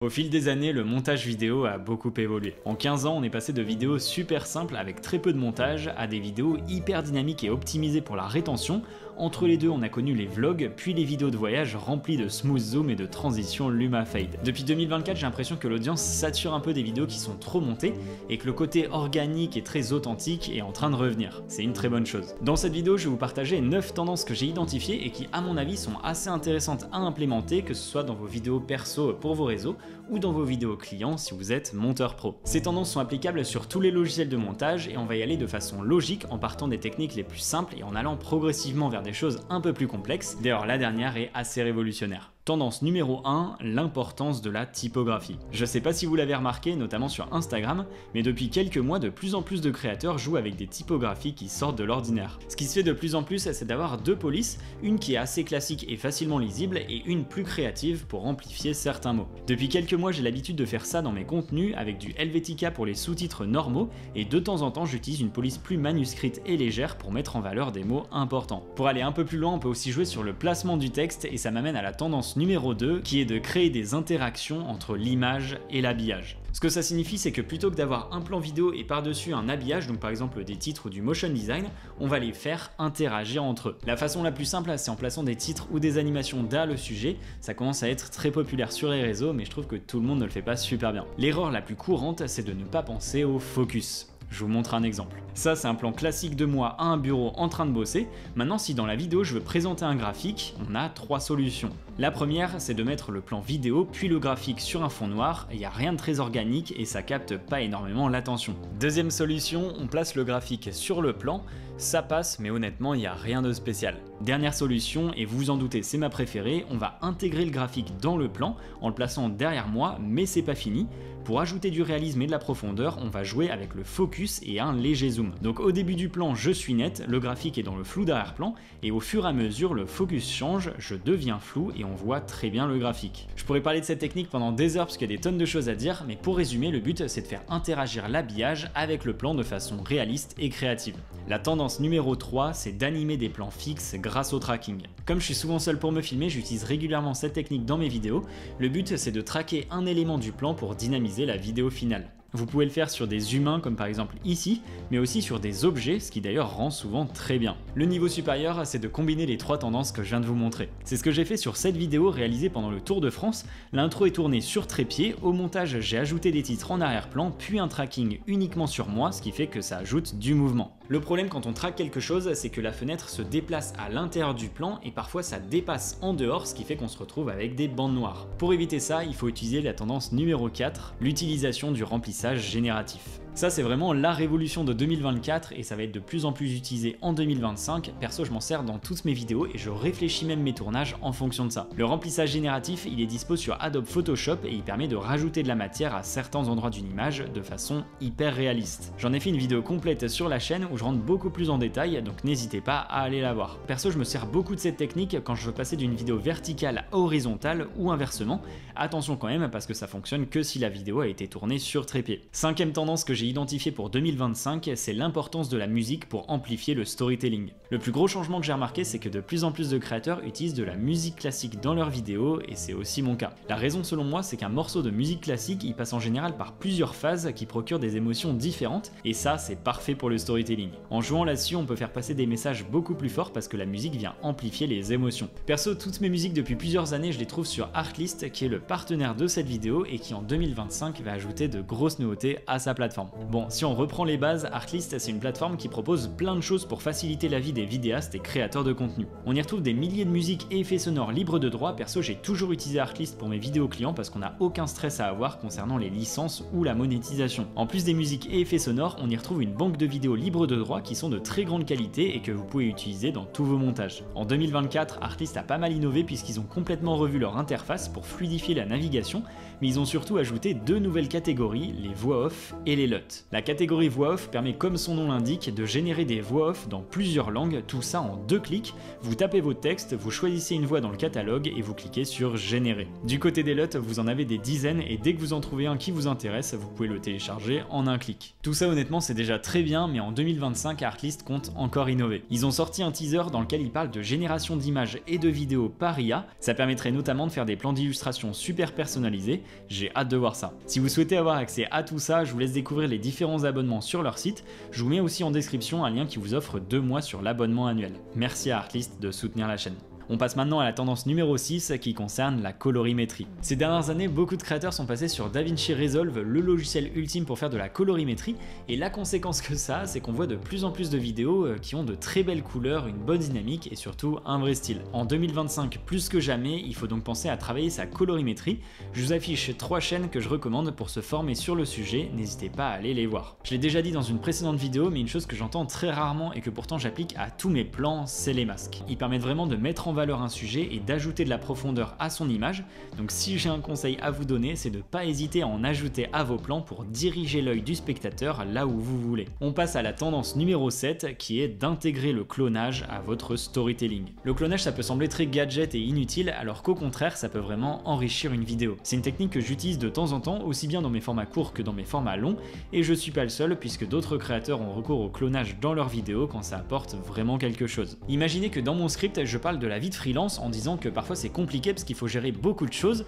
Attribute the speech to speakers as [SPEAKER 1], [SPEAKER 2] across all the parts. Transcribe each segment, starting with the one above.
[SPEAKER 1] Au fil des années, le montage vidéo a beaucoup évolué. En 15 ans, on est passé de vidéos super simples avec très peu de montage à des vidéos hyper dynamiques et optimisées pour la rétention. Entre les deux, on a connu les vlogs, puis les vidéos de voyage remplies de smooth zoom et de transition luma-fade. Depuis 2024, j'ai l'impression que l'audience sature un peu des vidéos qui sont trop montées et que le côté organique et très authentique est en train de revenir. C'est une très bonne chose. Dans cette vidéo, je vais vous partager 9 tendances que j'ai identifiées et qui, à mon avis, sont assez intéressantes à implémenter, que ce soit dans vos vidéos perso pour vos réseaux ou dans vos vidéos clients si vous êtes monteur pro. Ces tendances sont applicables sur tous les logiciels de montage et on va y aller de façon logique en partant des techniques les plus simples et en allant progressivement vers des choses un peu plus complexes. D'ailleurs, la dernière est assez révolutionnaire. Tendance numéro 1, l'importance de la typographie. Je sais pas si vous l'avez remarqué, notamment sur Instagram, mais depuis quelques mois, de plus en plus de créateurs jouent avec des typographies qui sortent de l'ordinaire. Ce qui se fait de plus en plus, c'est d'avoir deux polices, une qui est assez classique et facilement lisible, et une plus créative pour amplifier certains mots. Depuis quelques mois, j'ai l'habitude de faire ça dans mes contenus, avec du Helvetica pour les sous-titres normaux, et de temps en temps, j'utilise une police plus manuscrite et légère pour mettre en valeur des mots importants. Pour aller un peu plus loin, on peut aussi jouer sur le placement du texte, et ça m'amène à la tendance numéro 2, qui est de créer des interactions entre l'image et l'habillage. Ce que ça signifie, c'est que plutôt que d'avoir un plan vidéo et par-dessus un habillage, donc par exemple des titres ou du motion design, on va les faire interagir entre eux. La façon la plus simple, c'est en plaçant des titres ou des animations derrière le sujet. Ça commence à être très populaire sur les réseaux, mais je trouve que tout le monde ne le fait pas super bien. L'erreur la plus courante, c'est de ne pas penser au focus. Je vous montre un exemple. Ça, c'est un plan classique de moi à un bureau en train de bosser. Maintenant, si dans la vidéo, je veux présenter un graphique, on a 3 solutions. La première, c'est de mettre le plan vidéo puis le graphique sur un fond noir. Il n'y a rien de très organique et ça capte pas énormément l'attention. Deuxième solution, on place le graphique sur le plan. Ça passe, mais honnêtement, il n'y a rien de spécial. Dernière solution, et vous vous en doutez, c'est ma préférée, on va intégrer le graphique dans le plan en le plaçant derrière moi, mais c'est pas fini. Pour ajouter du réalisme et de la profondeur, on va jouer avec le focus et un léger zoom. Donc au début du plan, je suis net, le graphique est dans le flou d'arrière-plan, et au fur et à mesure, le focus change, je deviens flou et on voit très bien le graphique. Je pourrais parler de cette technique pendant des heures parce qu'il y a des tonnes de choses à dire, mais pour résumer, le but c'est de faire interagir l'habillage avec le plan de façon réaliste et créative. La tendance numéro 3, c'est d'animer des plans fixes grâce au tracking. Comme je suis souvent seul pour me filmer, j'utilise régulièrement cette technique dans mes vidéos. Le but c'est de traquer un élément du plan pour dynamiser la vidéo finale. Vous pouvez le faire sur des humains comme par exemple ici, mais aussi sur des objets, ce qui d'ailleurs rend souvent très bien. Le niveau supérieur, c'est de combiner les 3 tendances que je viens de vous montrer. C'est ce que j'ai fait sur cette vidéo réalisée pendant le Tour de France. L'intro est tournée sur trépied, au montage j'ai ajouté des titres en arrière-plan, puis un tracking uniquement sur moi, ce qui fait que ça ajoute du mouvement. Le problème quand on traque quelque chose, c'est que la fenêtre se déplace à l'intérieur du plan et parfois ça dépasse en dehors, ce qui fait qu'on se retrouve avec des bandes noires. Pour éviter ça, il faut utiliser la tendance numéro 4, l'utilisation du remplissage génératif. Ça, c'est vraiment la révolution de 2024 et ça va être de plus en plus utilisé en 2025. Perso, je m'en sers dans toutes mes vidéos et je réfléchis même mes tournages en fonction de ça. Le remplissage génératif, il est dispo sur Adobe Photoshop et il permet de rajouter de la matière à certains endroits d'une image de façon hyper réaliste. J'en ai fait une vidéo complète sur la chaîne où je rentre beaucoup plus en détail, donc n'hésitez pas à aller la voir. Perso, je me sers beaucoup de cette technique quand je veux passer d'une vidéo verticale à horizontale ou inversement. Attention quand même parce que ça fonctionne que si la vidéo a été tournée sur trépied. Cinquième tendance que j'ai identifié pour 2025, c'est l'importance de la musique pour amplifier le storytelling. Le plus gros changement que j'ai remarqué, c'est que de plus en plus de créateurs utilisent de la musique classique dans leurs vidéos et c'est aussi mon cas. La raison selon moi, c'est qu'un morceau de musique classique, il passe en général par plusieurs phases qui procurent des émotions différentes et ça, c'est parfait pour le storytelling. En jouant là-dessus, on peut faire passer des messages beaucoup plus forts parce que la musique vient amplifier les émotions. Perso, toutes mes musiques depuis plusieurs années, je les trouve sur Artlist, qui est le partenaire de cette vidéo et qui en 2025 va ajouter de grosses nouveautés à sa plateforme. Bon, si on reprend les bases, Artlist c'est une plateforme qui propose plein de choses pour faciliter la vie des vidéastes et créateurs de contenu. On y retrouve des milliers de musiques et effets sonores libres de droit. Perso, j'ai toujours utilisé Artlist pour mes vidéos clients parce qu'on n'a aucun stress à avoir concernant les licences ou la monétisation. En plus des musiques et effets sonores, on y retrouve une banque de vidéos libres de droit qui sont de très grande qualité et que vous pouvez utiliser dans tous vos montages. En 2024, Artlist a pas mal innové puisqu'ils ont complètement revu leur interface pour fluidifier la navigation, mais ils ont surtout ajouté 2 nouvelles catégories, les voix off et les LUT. LUT. La catégorie voix off permet, comme son nom l'indique, de générer des voix off dans plusieurs langues, tout ça en 2 clics. Vous tapez votre texte, vous choisissez une voix dans le catalogue et vous cliquez sur générer. Du côté des LUT, vous en avez des dizaines et dès que vous en trouvez un qui vous intéresse, vous pouvez le télécharger en un clic. Tout ça honnêtement c'est déjà très bien, mais en 2025 Artlist compte encore innover. Ils ont sorti un teaser dans lequel ils parlent de génération d'images et de vidéos par IA. Ça permettrait notamment de faire des plans d'illustration super personnalisés. J'ai hâte de voir ça. Si vous souhaitez avoir accès à tout ça, je vous laisse découvrir les différents abonnements sur leur site. Je vous mets aussi en description un lien qui vous offre 2 mois sur l'abonnement annuel. Merci à Artlist de soutenir la chaîne. On passe maintenant à la tendance numéro 6 qui concerne la colorimétrie. Ces dernières années, beaucoup de créateurs sont passés sur DaVinci Resolve, le logiciel ultime pour faire de la colorimétrie, et la conséquence que ça a, c'est qu'on voit de plus en plus de vidéos qui ont de très belles couleurs, une bonne dynamique et surtout un vrai style. En 2025, plus que jamais, il faut donc penser à travailler sa colorimétrie. Je vous affiche 3 chaînes que je recommande pour se former sur le sujet, n'hésitez pas à aller les voir. Je l'ai déjà dit dans une précédente vidéo, mais une chose que j'entends très rarement et que pourtant j'applique à tous mes plans, c'est les masques. Ils permettent vraiment de mettre en valeur un sujet et d'ajouter de la profondeur à son image. Donc si j'ai un conseil à vous donner, c'est de ne pas hésiter à en ajouter à vos plans pour diriger l'œil du spectateur là où vous voulez. On passe à la tendance numéro 7 qui est d'intégrer le clonage à votre storytelling. Le clonage ça peut sembler très gadget et inutile alors qu'au contraire ça peut vraiment enrichir une vidéo. C'est une technique que j'utilise de temps en temps aussi bien dans mes formats courts que dans mes formats longs et je suis pas le seul puisque d'autres créateurs ont recours au clonage dans leurs vidéos quand ça apporte vraiment quelque chose. Imaginez que dans mon script je parle de la vie de freelance en disant que parfois c'est compliqué parce qu'il faut gérer beaucoup de choses,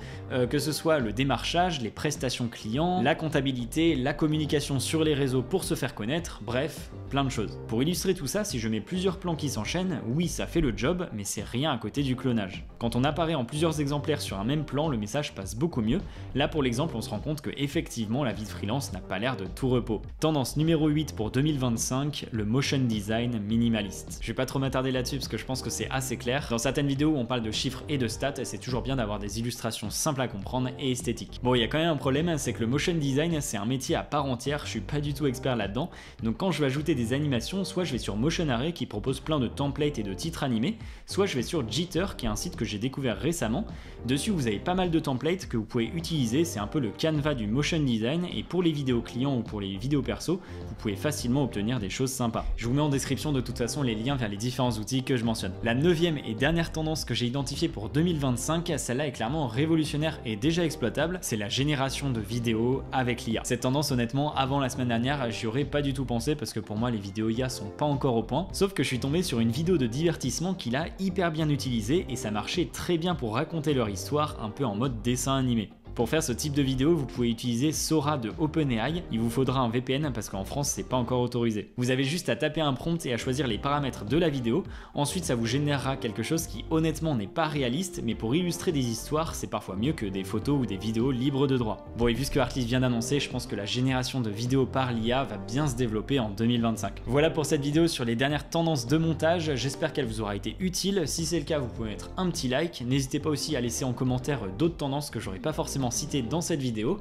[SPEAKER 1] que ce soit le démarchage, les prestations clients, la comptabilité, la communication sur les réseaux pour se faire connaître, bref, plein de choses. Pour illustrer tout ça, si je mets plusieurs plans qui s'enchaînent, oui ça fait le job, mais c'est rien à côté du clonage. Quand on apparaît en plusieurs exemplaires sur un même plan, le message passe beaucoup mieux. Là pour l'exemple, on se rend compte que effectivement la vie de freelance n'a pas l'air de tout repos. Tendance numéro 8 pour 2025, le motion design minimaliste. Je vais pas trop m'attarder là-dessus parce que je pense que c'est assez clair. Dans certaines vidéos où on parle de chiffres et de stats, c'est toujours bien d'avoir des illustrations simples à comprendre et esthétiques. Bon, il y a quand même un problème, c'est que le motion design c'est un métier à part entière, je suis pas du tout expert là-dedans, donc quand je vais ajouter des animations, soit je vais sur Motion Array qui propose plein de templates et de titres animés, soit je vais sur Jitter qui est un site que j'ai découvert récemment. Dessus vous avez pas mal de templates que vous pouvez utiliser, c'est un peu le Canva du motion design et pour les vidéos clients ou pour les vidéos perso, vous pouvez facilement obtenir des choses sympas. Je vous mets en description de toute façon les liens vers les différents outils que je mentionne. La 9e et dernière tendance que j'ai identifiée pour 2025, celle-là est clairement révolutionnaire et déjà exploitable, c'est la génération de vidéos avec l'IA. Cette tendance honnêtement, avant la semaine dernière, j'y aurais pas du tout pensé parce que pour moi les vidéos IA sont pas encore au point, sauf que je suis tombé sur une vidéo de divertissement qu'il a hyper bien utilisée et ça marchait très bien pour raconter leur histoire un peu en mode dessin animé. Pour faire ce type de vidéo, vous pouvez utiliser Sora de OpenAI, il vous faudra un VPN parce qu'en France c'est pas encore autorisé. Vous avez juste à taper un prompt et à choisir les paramètres de la vidéo, ensuite ça vous générera quelque chose qui honnêtement n'est pas réaliste, mais pour illustrer des histoires c'est parfois mieux que des photos ou des vidéos libres de droit. Bon et vu ce que Artlist vient d'annoncer, je pense que la génération de vidéos par l'IA va bien se développer en 2025. Voilà pour cette vidéo sur les dernières tendances de montage, j'espère qu'elle vous aura été utile, si c'est le cas vous pouvez mettre un petit like, n'hésitez pas aussi à laisser en commentaire d'autres tendances que j'aurais pas forcément cité dans cette vidéo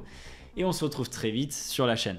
[SPEAKER 1] et on se retrouve très vite sur la chaîne.